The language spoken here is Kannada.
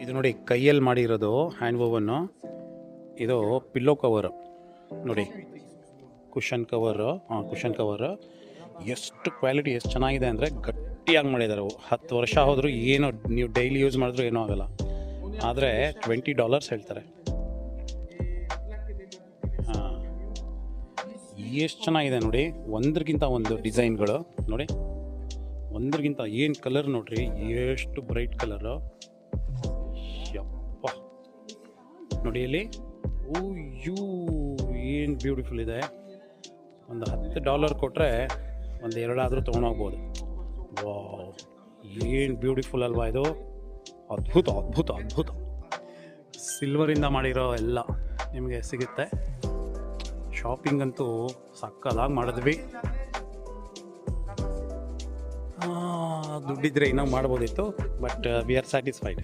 ಇದು ನೋಡಿ ಕೈಯಲ್ಲಿ ಮಾಡಿರೋದು ಹ್ಯಾಂಡ್ ವೋವನ್ನು. ಇದು ಪಿಲ್ಲೋ ಕವರು ನೋಡಿ, ಕುಷನ್ ಕವರು. ಕುಷನ್ ಕವರು ಎಷ್ಟು ಕ್ವಾಲಿಟಿ ಎಷ್ಟು ಚೆನ್ನಾಗಿದೆ ಅಂದರೆ ಗಟ್ಟಿಯಾಗಿ ಮಾಡಿದ್ದಾರೆ. 10 ವರ್ಷ ಹೋದರೂ ಏನು ನೀವು ಡೈಲಿ ಯೂಸ್ ಮಾಡಿದ್ರೂ ಏನೂ ಆಗೋಲ್ಲ. ಆದರೆ $20 ಹೇಳ್ತಾರೆ. ಹಾಂ, ಎಷ್ಟು ಚೆನ್ನಾಗಿದೆ ನೋಡಿ. ಒಂದ್ರಿಗಿಂತ ಒಂದು ಡಿಸೈನ್ಗಳು ನೋಡಿ, ಒಂದ್ರಿಗಿಂತ ಏನು ಕಲರ್ ನೋಡ್ರಿ, ಎಷ್ಟು ಬ್ರೈಟ್ ಕಲರು. ಯಪ್ಪ ನೋಡಿ ಇಲ್ಲಿ, ಏನು ಬ್ಯೂಟಿಫುಲ್ ಇದೆ. ಒಂದು $10 ಕೊಟ್ಟರೆ ಒಂದು ಎರಡಾದರೂ ತೊಗೊಂಡೋಗ್ಬೋದು. ವಾವ್, ಏನು ಬ್ಯೂಟಿಫುಲ್ ಅಲ್ವಾ ಇದು. ಅದ್ಭುತ ಅದ್ಭುತ ಅದ್ಭುತ. ಸಿಲ್ವರಿಂದ ಮಾಡಿರೋ ಎಲ್ಲ ನಿಮಗೆ ಸಿಗುತ್ತೆ. ಶಾಪಿಂಗ್ ಅಂತೂ ಸಕ್ಕದಾಗಿ ಮಾಡಿದ್ವಿ. ದುಡ್ಡಿದ್ರೆ ಇನ್ನೂ ಮಾಡ್ಬೋದಿತ್ತು, ಬಟ್ ವಿ ಆರ್ ಸ್ಯಾಟಿಸ್ಫೈಡ್.